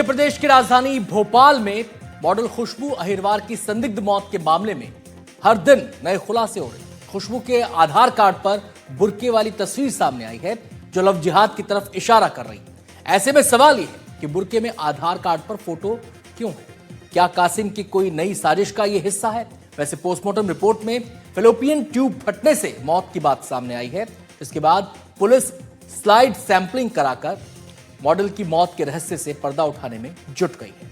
मध्य प्रदेश की राजधानी भोपाल में मॉडल खुशबू अहिरवार की संदिग्ध मौत के मामले में हर दिन नए खुलासे हो रहे हैं। खुशबू के आधार कार्ड पर बुर्के वाली तस्वीर सामने आई है जो लव जिहाद की तरफ इशारा कर रही है। ऐसे में सवाल यह है कि बुर्के में आधार कार्ड पर फोटो क्यों है? क्या कासिम की कोई नई साजिश का यह हिस्सा है? वैसे पोस्टमार्टम रिपोर्ट में फेलोपियन ट्यूब फटने से मौत की बात सामने आई है। इसके बाद पुलिस स्लाइड सैंपलिंग कराकर मॉडल की मौत के रहस्य से पर्दा उठाने में जुट गई है।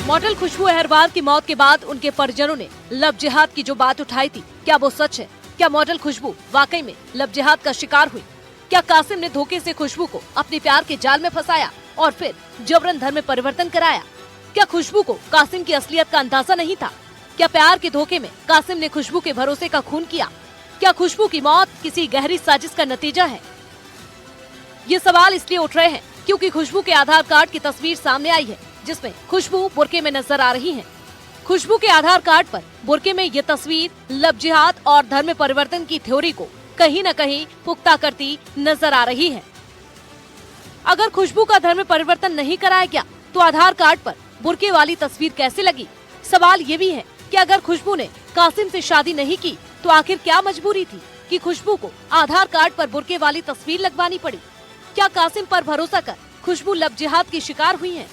मॉडल खुशबू अहिरवार की मौत के बाद उनके परिजनों ने लव जिहाद की जो बात उठाई थी, क्या वो सच है? क्या मॉडल खुशबू वाकई में लव जिहाद का शिकार हुई? क्या कासिम ने धोखे से खुशबू को अपने प्यार के जाल में फंसाया और फिर जबरन धर्म में परिवर्तन कराया? क्या खुशबू को कासिम की असलियत का अंदाजा नहीं था? क्या प्यार के धोखे में कासिम ने खुशबू के भरोसे का खून किया? क्या खुशबू की मौत किसी गहरी साजिश का नतीजा है? ये सवाल इसलिए उठ रहे हैं क्योंकि खुशबू के आधार कार्ड की तस्वीर सामने आई है जिसमें खुशबू बुर्के में नजर आ रही हैं। खुशबू के आधार कार्ड पर बुर्के में ये तस्वीर लव जिहाद और धर्म परिवर्तन की थ्योरी को कहीं न कहीं पुख्ता करती नजर आ रही है। अगर खुशबू का धर्म परिवर्तन नहीं कराया गया तो आधार कार्ड पर बुर्के वाली तस्वीर कैसे लगी? सवाल ये भी है कि अगर खुशबू ने कासिम से शादी नहीं की तो आखिर क्या मजबूरी थी कि खुशबू को आधार कार्ड पर बुर्के वाली तस्वीर लगवानी पड़ी? क्या कासिम पर भरोसा कर खुशबू लव जिहाद की शिकार हुई है?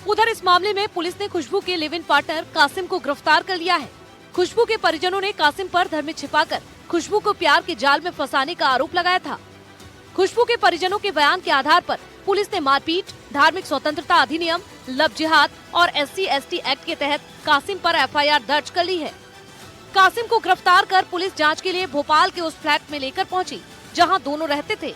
उधर इस मामले में पुलिस ने खुशबू के लिव इन पार्टनर कासिम को गिरफ्तार कर लिया है। खुशबू के परिजनों ने कासिम पर धर्म में छिपाकर खुशबू को प्यार के जाल में फंसाने का आरोप लगाया था। खुशबू के परिजनों के बयान के आधार पर पुलिस ने मारपीट, धार्मिक स्वतंत्रता अधिनियम, लव जिहाद और SC/ST एक्ट के तहत कासिम पर FIR दर्ज कर ली है। कासिम को गिरफ्तार कर पुलिस जांच के लिए भोपाल के उस फ्लैट में लेकर पहुंची जहां दोनों रहते थे।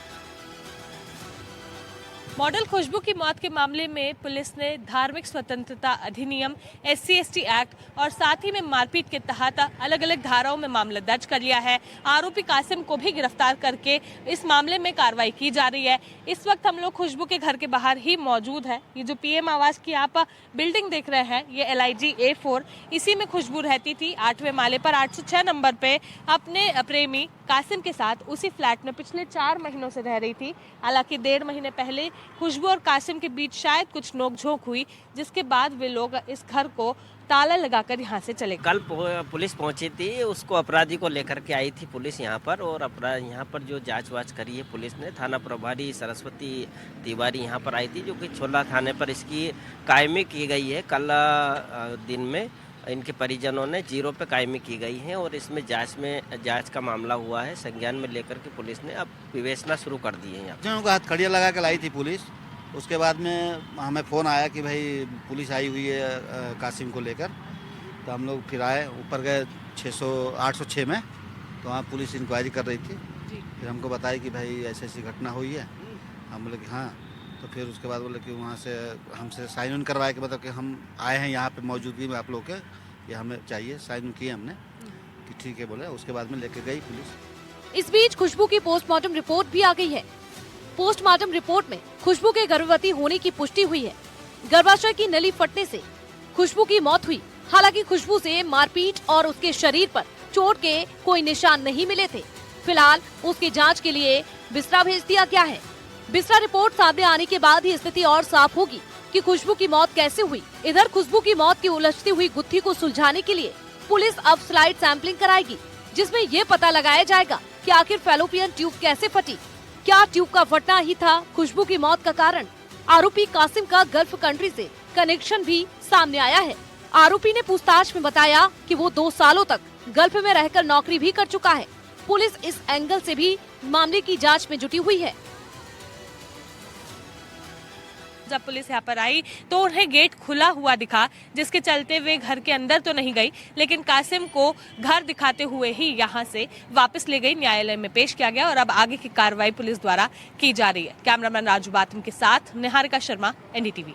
मॉडल खुशबू की मौत के मामले में पुलिस ने धार्मिक स्वतंत्रता अधिनियम, SC/ST एक्ट और साथ ही में मारपीट के तहत अलग अलग धाराओं में मामला दर्ज कर लिया है। आरोपी कासिम को भी गिरफ्तार करके इस मामले में कार्रवाई की जा रही है। इस वक्त हम लोग खुशबू के घर के बाहर ही मौजूद है। ये जो PM आवास की आप बिल्डिंग देख रहे हैं, ये LIG A4, इसी में खुशबू रहती थी। 8वें माले पर 806 नंबर पे अपने प्रेमी कासिम के साथ उसी फ्लैट में पिछले 4 महीनों से रह रही थी। हालांकि 1.5 महीने पहले खुशबू और कासिम के बीच शायद कुछ नोकझोंक हुई, जिसके बाद वे लोग इस घर को ताला लगाकर यहाँ से चले। कल पुलिस पहुंची थी, उसको अपराधी को लेकर के आई थी पुलिस यहाँ पर, और यहाँ पर जो जांच वाच करी है पुलिस ने, थाना प्रभारी सरस्वती तिवारी यहाँ पर आई थी, जो कि छोला थाने पर इसकी कायमी की गई है। कल दिन में इनके परिजनों ने 0 पे कायमी की गई है और इसमें जांच का मामला हुआ है। संज्ञान में लेकर के पुलिस ने अब विवेचना शुरू कर दी है। यहाँ को हथकड़ियाँ लगा कर लाई थी पुलिस। उसके बाद में हमें फ़ोन आया कि भाई पुलिस आई हुई है कासिम को लेकर, तो हम लोग फिर आए, ऊपर गए 806 में, तो वहाँ पुलिस इंक्वायरी कर रही थी। फिर हमको बताया कि भाई ऐसी घटना हुई है। हम बोले कि हाँ, तो फिर उसके बाद बोले कि वहाँ से हमसे साइन इन करवाए कि मतलब कि हम आए हैं यहाँ पे मौजूदगी में आप लोग के, ये हमें चाहिए। साइन किए हमने कि ठीक है बोले। उसके बाद में लेके गई पुलिस। इस बीच खुशबू की पोस्टमार्टम रिपोर्ट भी आ गई है। पोस्टमार्टम रिपोर्ट में खुशबू के गर्भवती होने की पुष्टि हुई है। गर्भाशय की नली फटने से खुशबू की मौत हुई। हालांकि खुशबू से मारपीट और उसके शरीर पर चोट के कोई निशान नहीं मिले थे। फिलहाल उसकी जाँच के लिए बिस्रा भेज दिया गया है। बिस्रा रिपोर्ट सामने आने के बाद ही स्थिति और साफ होगी कि खुशबू की मौत कैसे हुई। इधर खुशबू की मौत की उलझती हुई गुत्थी को सुलझाने के लिए पुलिस अब स्लाइड सैंपलिंग कराएगी, जिसमें ये पता लगाया जाएगा कि आखिर फेलोपियन ट्यूब कैसे फटी। क्या ट्यूब का फटना ही था खुशबू की मौत का कारण? आरोपी कासिम का गल्फ कंट्री से कनेक्शन भी सामने आया है। आरोपी ने पूछताछ में बताया कि वो 2 सालों तक गल्फ में रहकर नौकरी भी कर चुका है। पुलिस इस एंगल से भी मामले की जाँच में जुटी हुई है। जब पुलिस यहाँ पर आई तो उन्हें गेट खुला हुआ दिखा, जिसके चलते वे घर के अंदर तो नहीं गई, लेकिन कासिम को घर दिखाते हुए ही यहाँ से वापस ले गई, न्यायालय में पेश किया गया और अब आगे की कार्रवाई पुलिस द्वारा की जा रही है। कैमरामैन राजू बातम के साथ निहारिका शर्मा, NDTV।